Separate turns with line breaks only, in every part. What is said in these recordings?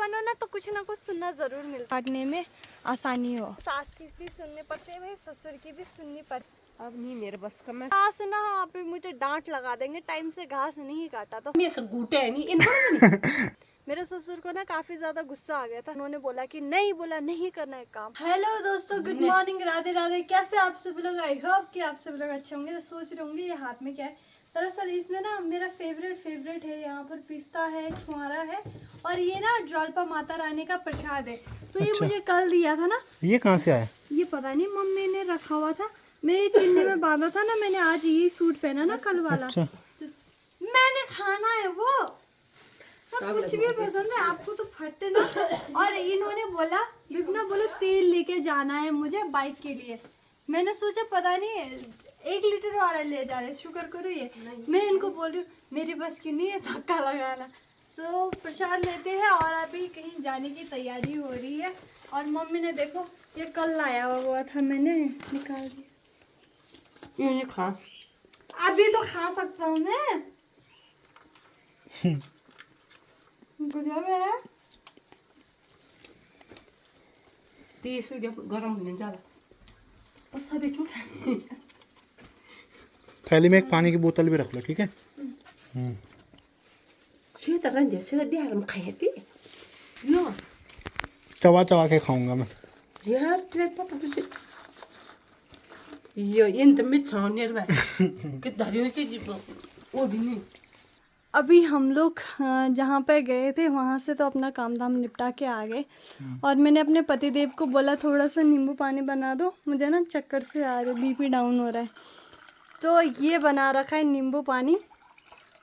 मानो ना तो कुछ ना कुछ सुनना जरूर मिलता, काटने में आसानी हो। सास की भी सुननी पड़ती है भाई, ससुर की भी सुननी पड़ती।
अब नहीं मेरे बस का। मैं
घास ना आप मुझे डांट लगा देंगे, टाइम से घास नहीं काटा तो।
ये सब गूटे है नहीं इन
मेरे ससुर को ना काफी ज्यादा गुस्सा आ गया था, उन्होंने बोला कि नहीं, बोला नहीं करना है काम। हेलो दोस्तों, गुड मॉर्निंग, राधे राधे। कैसे आप सब लोग? आई होप कि आप सब लोग अच्छे होंगे। तो सोच रहे होंगे ये हाथ में क्या है। दरअसल इसमें ना मेरा फेवरेट है, यहाँ पर पिस्ता है, छुआरा है और ये ना ज्वालपा माता रानी का प्रसाद है। तो ये मुझे कल दिया था ना।
ये कहाँ से आया?
ये पता नहीं, मम्मी ने रखा हुआ था, मैं ये चिन्ने में बांधा था ना मैंने। आज यही सूट पहना ना कल वाला।
अच्छा।
मैंने खाना है वो, सब कुछ भी पसंद है आपको तो फटे ना। और इन्होंने बोला विपना बोलो तेल लेके जाना है मुझे बाइक के लिए। मैंने सोचा पता नहीं 1 लीटर वाला ले जा रहे, शुक्र करो ये। मैं इनको बोल रही हूँ मेरी बस की नहीं है धक्का लगाना। सो प्रसाद लेते हैं और अभी कहीं जाने की तैयारी हो रही है। और मम्मी ने देखो ये कल लाया हुआ था, मैंने निकाल दिया।
ये नहीं खा।
अभी तो खा सकता हूँ मैं। गुजर है
तेज से जब गर्म होने ज्यादा और सभी क्यों
थैली में एक पानी की बोतल भी रख लो, ठीक है?
से तरह जैसे दिहाड़ में खाए थे यो
चबा चबा के खाऊंगा मैं
यार। तेरे पता कुछ यो इन तो मैं छाने रहा कि दारियों के वो भी नहीं।
अभी हम लोग जहाँ पे गए थे वहाँ से तो अपना काम धाम निपटा के आ गए। और मैंने अपने पतिदेव को बोला थोड़ा सा नींबू पानी बना दो, मुझे ना चक्कर से आ रहे, बीपी डाउन हो रहा है। तो ये बना रखा है नींबू पानी,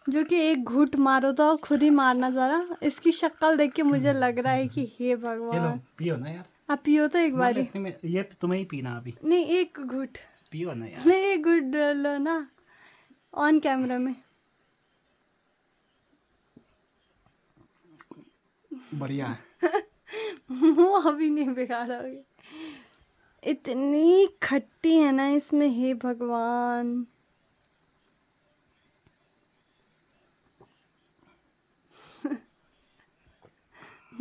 जो कि एक घूंट मारो तो खुद ही मारना ज़रा। इसकी शक्ल देख के मुझे लग रहा है कि हे भगवान।
पियो ना यार,
आप पियो तो एक बारी।
ये तुम्हें ही पीना अभी।
नहीं, एक घूंट
पियो ना यार।
नहीं, एक घूंट लो ना ऑन कैमरा में।
बढ़िया है।
मुँह अभी नहीं बिगाड़ोगे, इतनी खट्टी है ना इसमें, हे भगवान।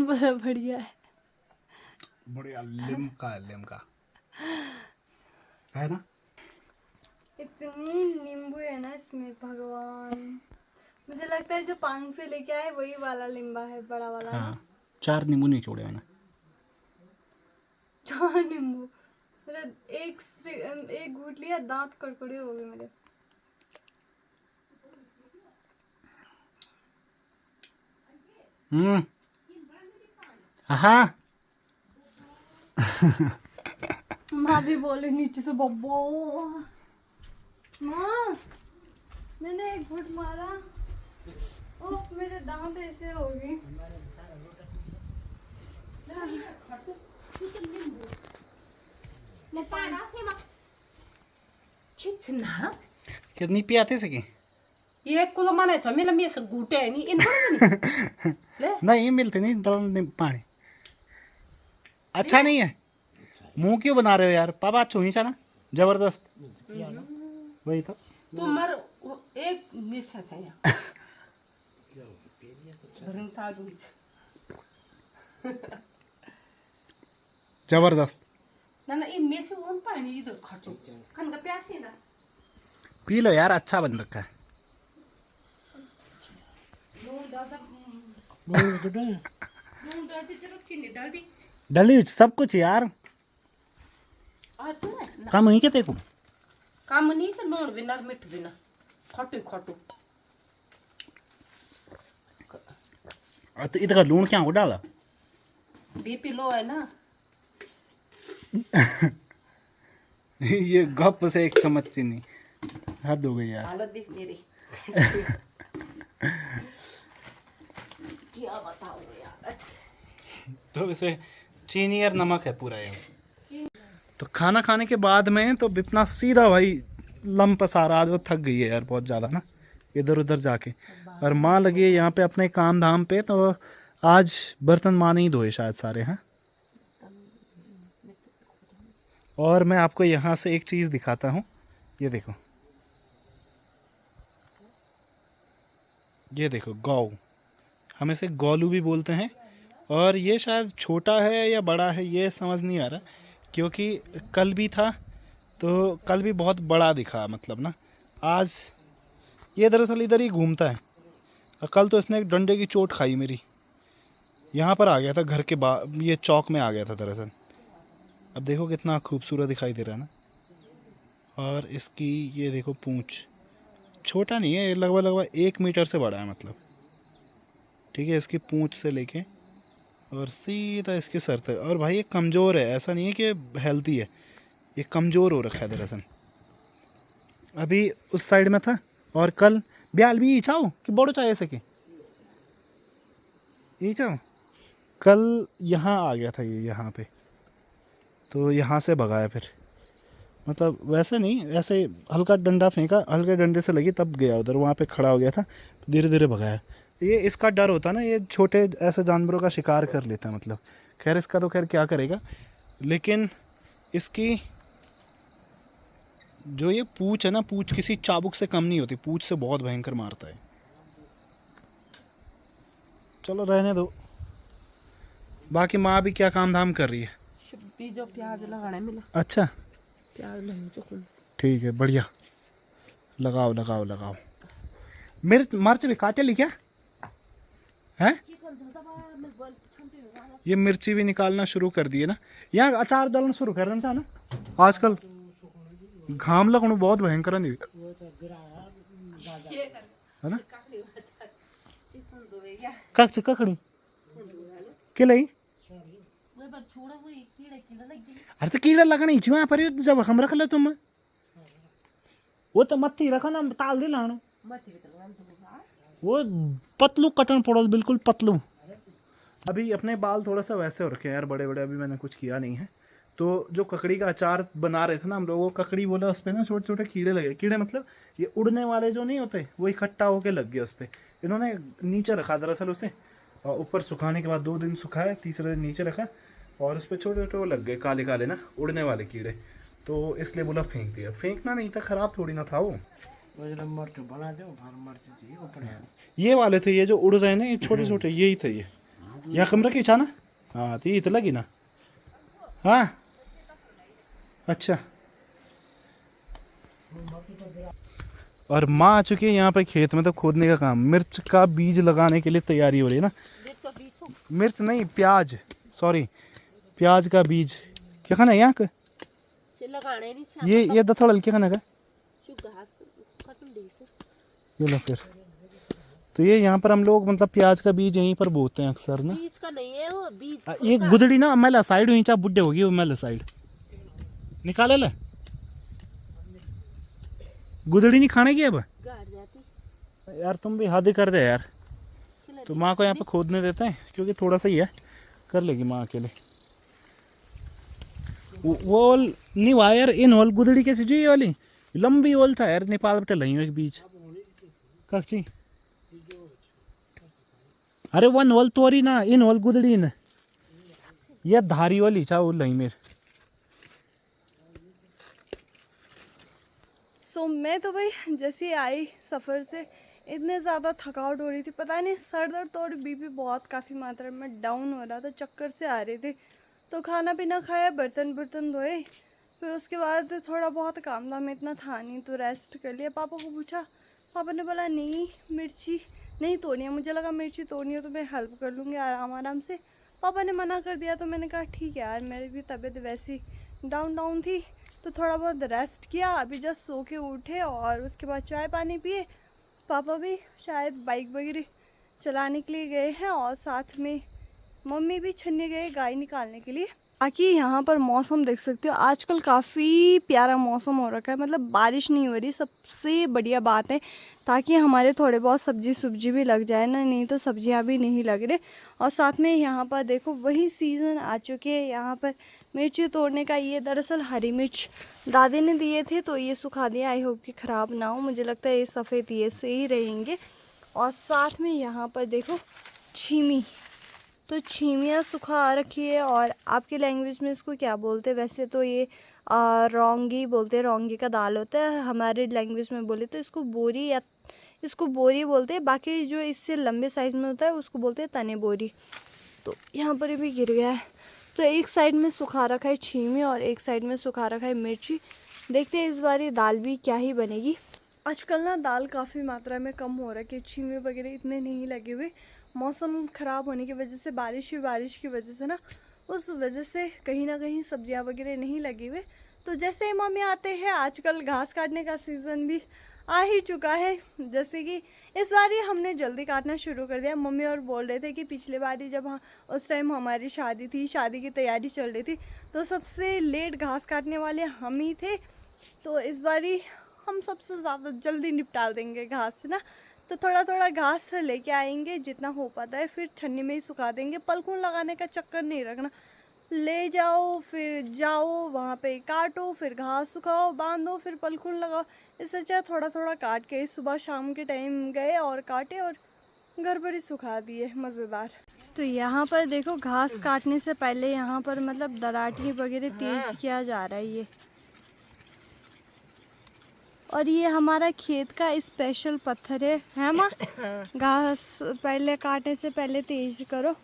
बड़ा बढ़िया है,
बढ़िया लिमका है ना।
इतनी नींबू है ना इसमें, भगवान। मुझे लगता है जो पांग से लेके आए वही वाला नींबा है, बड़ा वाला ना।
हाँ, 4 नींबू नहीं छोड़े मैंने।
4 नींबू मतलब एक घूंट लिया, दांत कड़कड़े हो गए मेरे।
हाँ।
माँ भी बोले नीचे से बब्बो। माँ मैंने एक घूंट मारा, ओह मेरे दांत ऐसे हो गए।
कितनी पियाते से की?
ये कुल माने छ मेला में से गूटे है नहीं इन नहीं ले
नहीं मिलते नहीं दल पानी। अच्छा नहीं है। मुंह क्यों बना रहे हो यार? पापा छुई ना जबरदस्त। वही तो
तुम्हार एक निशा है यहाँ रंग ताज
जबरदस्त।
ना इन में से उन पानी इधर खटो खान का प्यासी ना
पी लो यार, अच्छा बन रखा है।
नून डालती जरा चीनी डाल दी
डली सब कुछ यार।
और तो ना
काम ही क्या देखो।
काम नहीं से नून बिना मिर्च बिना खटो खटो।
तो इतना लून क्या हो डाला?
बीपी लो है ना।
ये गप से 1 चम्मच चीनी, हद हो गई यार।
हालत देख मेरी क्या बताओ यार।
तो वैसे चीनी और नमक है पूरा ये। तो खाना खाने के बाद में तो बिपना सीधा भाई लंप सारा, आज वो थक गई है यार बहुत ज़्यादा ना इधर उधर जाके। और माँ लगी है यहाँ पे अपने काम धाम पे, तो आज बर्तन माँ नहीं धोए शायद सारे हैं। और मैं आपको यहाँ से एक चीज़ दिखाता हूँ, ये देखो, ये देखो गौ, हम इसे गौलू भी बोलते हैं और ये शायद छोटा है या बड़ा है ये समझ नहीं आ रहा, क्योंकि कल भी था तो कल भी बहुत बड़ा दिखा मतलब ना। आज ये दरअसल इधर ही घूमता है, और कल तो इसने एक डंडे की चोट खाई मेरी। यहाँ पर आ गया था घर के ये चौक में आ गया था दरअसल। अब देखो कितना खूबसूरत दिखाई दे रहा है ना। और इसकी ये देखो पूंछ, छोटा नहीं है, लगभग लगभग 1 मीटर से बड़ा है मतलब, ठीक है। इसकी पूंछ से लेके और सीधा इसके सर तक। और भाई ये कमज़ोर है, ऐसा नहीं है कि हेल्दी है, ये कमज़ोर हो रखा है दरअसल। अभी उस साइड में था, और कल ब्याल भी चाहो कि बड़ो चाहे सके ये चाहो, कल यहाँ आ गया था ये यहाँ पे, तो यहाँ से भगाया फिर, मतलब वैसे नहीं, ऐसे हल्का डंडा फेंका, हल्के डंडे से लगी तब गया उधर, वहाँ पे खड़ा हो गया था, धीरे धीरे भगाया। ये इसका डर होता है ना, ये छोटे ऐसे जानवरों का शिकार कर लेता है मतलब। खैर इसका तो खैर क्या करेगा, लेकिन इसकी जो ये पूंछ है ना, पूंछ किसी चाबुक से कम नहीं होती, पूंछ से बहुत भयंकर मारता है। चलो रहने दो, बाकी माँ भी क्या काम धाम कर रही है।
जो प्याज लगाना मिला,
अच्छा
प्याज नहीं तो
ठीक है, बढ़िया, लगाओ लगाओ लगाओ। मिर्च भी काटे ली क्या है? ये मिर्ची भी निकालना शुरू कर दिए ना, यहाँ अचार डालना शुरू कर रहा था ना आजकल। घाम लगणु बहुत भयंकर है ना। ककड़ी के लाई, अरे तो कीड़ा लगना ही वहाँ पर जब हम रख ले तुम, वो तो मत्थी रखो ना, ताल दे लानो, वो पतलू कटन पड़ो, बिल्कुल पतलू। अभी अपने बाल थोड़ा सा वैसे हो रखे हैं यार, बड़े बड़े, अभी मैंने कुछ किया नहीं है। तो जो ककड़ी का अचार बना रहे थे ना हम लोग, वो ककड़ी बोला उस पर ना छोटे छोटे कीड़े लगे। कीड़े मतलब ये उड़ने वाले जो नहीं होते, वो इकट्ठा होके लग गए उस पर। इन्होंने नीचे रखा दरअसल उसे, और ऊपर सुखाने के बाद 2 दिन सुखाया, तीसरे दिन नीचे रखा, और उस पर छोटे छोटे वो लग गए काले काले ना उड़ने वाले कीड़े। तो इसलिए बोला फेंक दिया। फेंकना नहीं था, ख़राब थोड़ी ना था वो। ये वाले थे, ये जो उड़ रहे हैं ना, ये छोटे छोटे यही थे। ये यहाँ कमरा की ना, हाँ तो ये तो लगी ना, हाँ अच्छा। और माँ आ चुकी है यहाँ पे खेत में, तो खोदने का काम, मिर्च का बीज लगाने के लिए तैयारी हो रही है ना। मिर्च नहीं, प्याज, सॉरी, प्याज का बीज। क्या खाना है यहाँ का? ये थोड़ा क्या खाना का, ये लो फिर। तो ये यहाँ पर हम लोग मतलब प्याज का बीज यहीं पर बोते हैं अक्सर ना।
बीज का नहीं है वो, बीज
ये गुदड़ी ना मैला साइड हुई, चा बुड्ढे होगी वो मैला साइड निकाले ले। गुदड़ी नहीं खाने की अब यार, तुम भी हद कर दे यार। तो माँ को यहाँ पे खोदने देते हैं, क्योंकि थोड़ा सा ही है, कर लेगी माँ अकेले। वो नहीं वायर इन होल गुदड़ी कैसी जो ये वाली लंबी होल था यार, नेपाल बटे लई एक बीज कच्ची। अरे वन होल तोरी ना, इन होल गुदड़ी न, ये धारी वाली चाहो लई मेरे।
सो मैं तो भाई जैसे आई सफ़र से, इतने ज़्यादा थकावट हो रही थी, पता नहीं सर दर्द और बीपी बहुत काफ़ी मात्रा में डाउन हो रहा था, चक्कर से आ रहे थे। तो खाना पीना खाया, बर्तन धोए, फिर उसके बाद थोड़ा बहुत काम था, मैं इतना था नहीं तो रेस्ट कर लिया। पापा को पूछा, पापा ने बोला नहीं मिर्ची नहीं तोड़नी है। मुझे लगा मिर्ची तोड़नी हो तो मैं हेल्प कर लूँगी आराम से। पापा ने मना कर दिया, तो मैंने कहा ठीक है यार, मेरी भी तबीयत वैसी डाउन थी, तो थोड़ा बहुत रेस्ट किया। अभी जस्ट सो के उठे और उसके बाद चाय पानी पिए। पापा भी शायद बाइक वगैरह चलाने के लिए गए हैं, और साथ में मम्मी भी छन्ने गए गाय निकालने के लिए। बाकी यहाँ पर मौसम देख सकते हो, आजकल काफ़ी प्यारा मौसम हो रखा है, मतलब बारिश नहीं हो रही, सबसे बढ़िया बात है, ताकि हमारे थोड़े बहुत सब्जी भी लग जाए ना, नहीं तो सब्जियाँ भी नहीं लग रही। और साथ में यहाँ पर देखो वही सीज़न आ चुके हैं यहाँ पर मिर्ची तोड़ने का। ये दरअसल हरी मिर्च दादी ने दिए थे, तो ये सुखा दिया, आई होप कि ख़राब ना हो, मुझे लगता है ये सफ़ेद ये से ही रहेंगे। और साथ में यहाँ पर देखो छीमी, तो छीमियाँ सुखा रखी है, और आपके लैंग्वेज में इसको क्या बोलते हैं? वैसे तो ये रौंगी बोलते हैं, रौंगी का दाल होता है। हमारे लैंग्वेज में बोले तो इसको बोरी या इसको बोरी बोलते हैं, बाकी जो इससे लंबे साइज़ में होता है उसको बोलते हैं तने बोरी। तो यहाँ पर भी गिर गया है। तो एक साइड में सुखा रखा है छीमी और एक साइड में सुखा रखा है मिर्ची। देखते हैं इस बार ये दाल भी क्या ही बनेगी। आजकल ना दाल काफ़ी मात्रा में कम हो रखी है, छीमी वगैरह इतने नहीं लगे हुए। मौसम ख़राब होने की वजह से, बारिश की वजह से ना, उस वजह से कहीं ना कहीं सब्जियां वगैरह नहीं लगी हुए। तो जैसे मम्मी आते हैं, आजकल घास काटने का सीज़न भी आ ही चुका है। जैसे कि इस बार ही हमने जल्दी काटना शुरू कर दिया। मम्मी और बोल रहे थे कि पिछले बार ही जब उस टाइम हमारी शादी थी, शादी की तैयारी चल रही थी, तो सबसे लेट घास काटने वाले हम ही थे। तो इस बार ही हम सबसे ज़्यादा जल्दी निपटा देंगे घास से ना। तो थोड़ा थोड़ा घास लेके आएंगे, जितना हो पाता है, फिर छन्नी में ही सुखा देंगे। पलखून लगाने का चक्कर नहीं रखना, ले जाओ फिर जाओ वहाँ पे काटो, फिर घास सुखाओ, बांधो, फिर पलखून लगाओ। इससे अच्छा थोड़ा थोड़ा काट के सुबह शाम के टाइम गए और काटे और घर पर ही सुखा दिए, मज़ेदार। तो यहाँ पर देखो, घास काटने से पहले यहाँ पर मतलब दराठी वगैरह तेज किया जा रहा है ये। और ये हमारा खेत का स्पेशल पत्थर है माँ? घास पहले काटने से पहले तेज करो।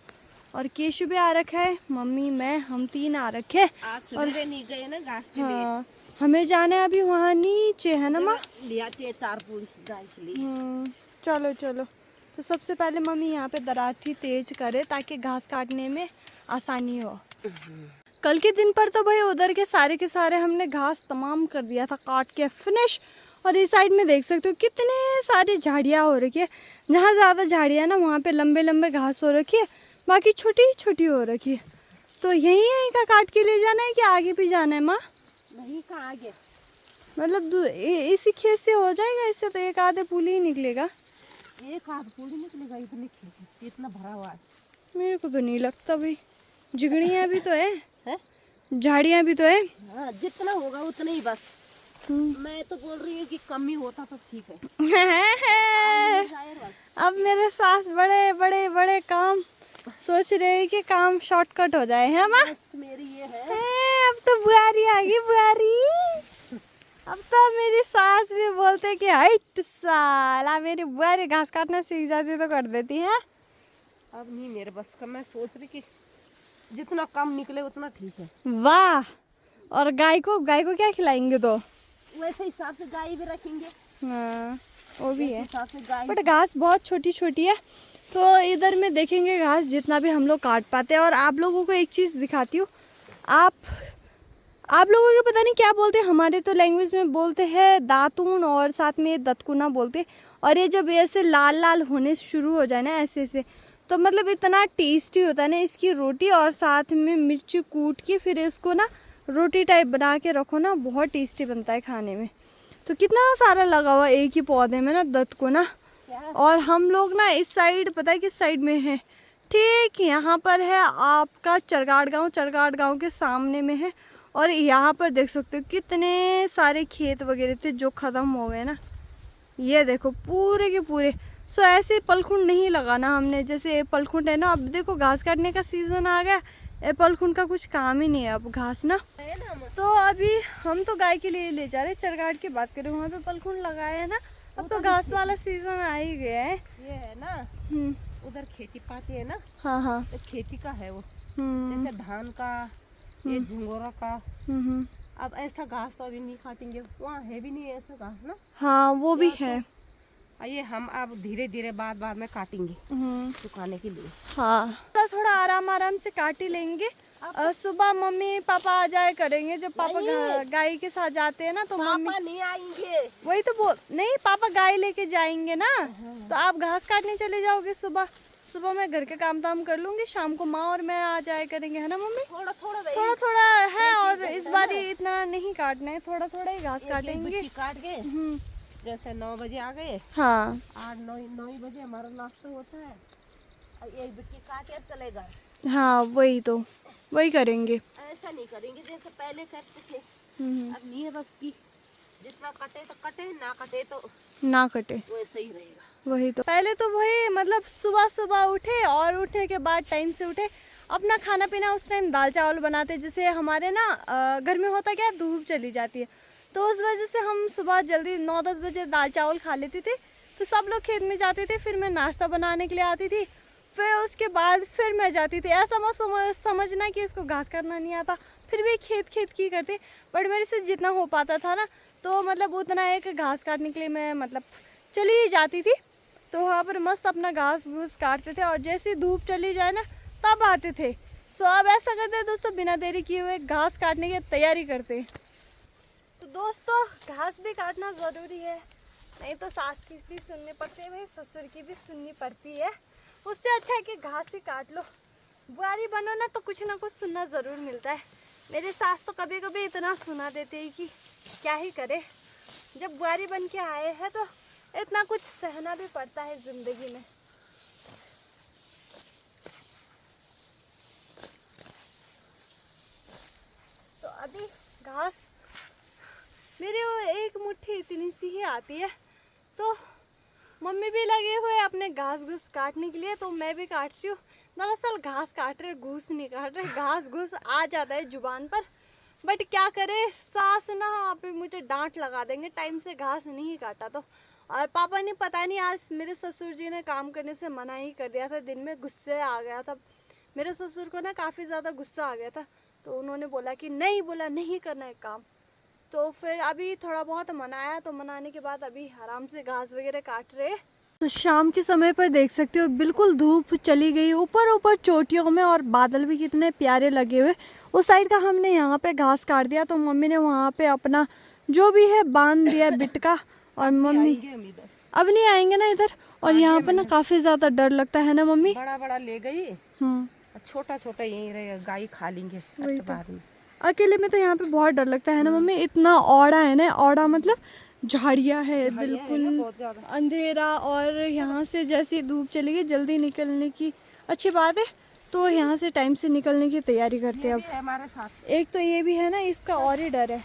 और केशु भी आ रखा है, मम्मी मैं हम 3 आ रखे।
और नहीं गए ना घास के लिए।
हाँ, हमें जाना है अभी वहाँ नीचे, है ना माँ?
ले आते हैं 4 पूरी गाय के लिए।
चलो चलो। तो सबसे पहले मम्मी यहाँ पे दराठी तेज करे ताकि घास काटने में आसानी हो। कल के दिन पर तो भाई उधर के सारे हमने घास तमाम कर दिया था, काट के फिनिश। और इस साइड में देख सकते हो कितने सारी झाड़ियाँ हो रखी है। जहाँ ज़्यादा झाड़ियाँ ना, वहाँ पे लंबे लंबे घास हो रखी है, बाकी छोटी छोटी हो रखी है। तो यहीं का काट के ले जाना है कि आगे भी जाना है माँ?
नहीं, कहाँ आगे,
मतलब इसी खेत से हो जाएगा? इससे तो एक आधे पुली ही निकलेगा।
एक आध पूरी निकलेगा, इतने खेत इतना भरा हुआ है।
मेरे को तो नहीं लगता भाई, झिगड़ियाँ भी तो है, झाड़ियाँ भी तो है।
हाँ, जितना होगा उतना ही बस। मैं तो बोल रही हूँ कि कम ही होता तो ठीक है।
अब मेरे सास बड़े बड़े बड़े काम सोच रहे हैं कि काम शॉर्टकट हो जाए, है माँ?
मेरी ये है।
अब तो बुआरी आ गई, बुआरी। अब तो मेरी सास भी बोलते कि हट साला, मेरी बुआरी घास काटना सीख जाती तो कर देती है।
अब नहीं मेरे बस का, मैं सोच रही कि जितना कम निकले उतना ठीक है।
वाह। और गाय को क्या खिलाएंगे? तो
वैसे हिसाब से गाय भी रखेंगे।
हाँ, वो भी है,
हिसाब से गाय।
बट घास बहुत छोटी छोटी है। तो इधर में देखेंगे घास जितना भी हम लोग काट पाते हैं। और आप लोगों को एक चीज़ दिखाती हूँ, आप लोगों को पता नहीं क्या बोलते हैं, हमारे तो लैंग्वेज में बोलते हैं दातून और साथ में दतकुना बोलते। और ये जब ऐसे लाल लाल होने शुरू हो जाए ना ऐसे तो मतलब इतना टेस्टी होता है ना इसकी रोटी। और साथ में मिर्ची कूट के फिर इसको ना रोटी टाइप बना के रखो ना, बहुत टेस्टी बनता है खाने में। तो कितना सारा लगा हुआ एक ही पौधे में ना दतकुना। और हम लोग ना इस साइड, पता है किस साइड में है? ठीक यहाँ पर है आपका चरगाड़ गांव के सामने में है। और यहाँ पर देख सकते हो कितने सारे खेत वगैरह थे जो ख़त्म हो गए ना, ये देखो पूरे के पूरे। सो ऐसे पलखुंड नहीं लगाना हमने, जैसे पलखुंड है ना, अब देखो घास काटने का सीज़न आ गया, पलखुंड का कुछ काम ही नहीं है अब घास ना। तो अभी हम तो गाय के लिए ले जा रहे, चरगाड़ की बात करें, वहाँ पे पलखुंड लगाया है ना। अब तो घास वाला सीजन आ ही गया है।
ये है ना, उधर खेती पाती है ना।
हाँ हाँ,
तो खेती का है वो, जैसे धान का, ये झिंगोरा का। अब ऐसा घास तो अभी नहीं काटेंगे, वहाँ है भी नहीं ऐसा घास ना।
हाँ वो भी है।
ये हम अब धीरे धीरे बाद में काटेंगे सुखाने के लिए।
हाँ, तो थोड़ा आराम से काट ही लेंगे। सुबह मम्मी पापा आ जाए करेंगे, जब पापा गाय के साथ जाते हैं ना तो मम्मी
नहीं आएंगे।
वही तो बोल, नहीं पापा गाय लेके जाएंगे ना, तो आप घास काटने चले जाओगे सुबह मैं घर के काम धाम कर लूंगी, शाम को माँ और मैं आ जाए करेंगे, है ना मम्मी? थोड़ा थोड़ा है। और इस बार इतना नहीं काटना है, थोड़ा थोड़ा ही घास काटेंगे।
काट के जैसे 9 बजे आ गए,
हाँ
8-9 बजे हमारा नाश्ता होता है, एक बिट्टी काट के चलेगा।
हाँ वही करेंगे।
ऐसा नहीं करेंगे जैसे पहले करते थे। अब नहीं है बस की, जितना कटे तो कटे, ना कटे तो
ना कटे,
वैसे ही रहेगा।
वही तो पहले तो वही मतलब सुबह उठे और उठने के बाद टाइम से उठे, अपना खाना पीना उस टाइम दाल चावल बनाते। जैसे हमारे ना घर में होता क्या, धूप चली जाती है, तो उस वजह से हम सुबह जल्दी 9-10 बजे दाल चावल खा लेते थे। तो सब लोग खेत में जाते थे, फिर मैं नाश्ता बनाने के लिए आती थी, फिर उसके बाद फिर मैं जाती थी। ऐसा मत समझना कि इसको घास काटना नहीं आता, फिर भी खेत की करती, बट मेरे से जितना हो पाता था ना, तो मतलब उतना एक घास काटने के लिए मैं मतलब चली ही जाती थी। तो वहाँ पर मस्त अपना घास घूस काटते थे और जैसे धूप चली जाए ना तब आते थे। सो अब ऐसा करते हैं दोस्तों, बिना देरी किए हुए घास काटने की तैयारी करते हैं। तो दोस्तों घास भी काटना ज़रूरी है, नहीं तो सास की भी सुननी पड़ती है भाई, ससुर की भी सुननी पड़ती है। उससे अच्छा है कि घास ही काट लो। बुआरी बनो ना तो कुछ ना कुछ सुनना ज़रूर मिलता है। मेरे सास तो कभी कभी इतना सुना देते हैं कि क्या ही करे। जब बुआरी बन के आए हैं तो इतना कुछ सहना भी पड़ता है ज़िंदगी में। तो अभी घास मेरी वो एक मुट्ठी इतनी सी ही आती है, तो मम्मी भी लगे हुए अपने घास घूस काटने के लिए, तो मैं भी काट रही हूँ। दरअसल घास काट रहे, घूस नहीं काट रहे, घास घूस आ जाता है जुबान पर, बट क्या करे, सास ना वहाँ पे मुझे डांट लगा देंगे टाइम से घास नहीं काटा तो। और पापा ने पता नहीं आज मेरे ससुर जी ने काम करने से मना ही कर दिया था, दिन में गुस्से आ गया था मेरे ससुर को ना, काफ़ी ज़्यादा गुस्सा आ गया था, तो उन्होंने बोला कि नहीं, बोला नहीं करना है काम। तो फिर अभी थोड़ा बहुत मनाया, तो मनाने के बाद अभी आराम से घास वगैरह काट रहे। तो शाम के समय पर देख सकते हो बिल्कुल धूप चली गई ऊपर ऊपर चोटियों में, और बादल भी कितने प्यारे लगे हुए। उस साइड का हमने यहाँ पे घास काट दिया, तो मम्मी ने वहाँ पे अपना जो भी है बांध दिया बिटका। और मम्मी अब नहीं आएंगे ना इधर। और यहाँ पर ना काफ़ी ज़्यादा डर लगता है ना मम्मी।
बड़ा बड़ा ले गई, छोटा छोटा यहीं रहेगा, गाय खा लेंगे बाद में।
अकेले में तो यहाँ पे बहुत डर लगता है ना मम्मी। इतना औड़ा है ना, औड़ा मतलब झाड़ियाँ है बिल्कुल अंधेरा, और यहाँ से जैसी धूप चली गई जल्दी निकलने की अच्छी बात है, तो यहाँ से टाइम से निकलने की तैयारी करते हैं अब।
हमारे साथ
एक तो ये भी है ना, इसका और ही डर है।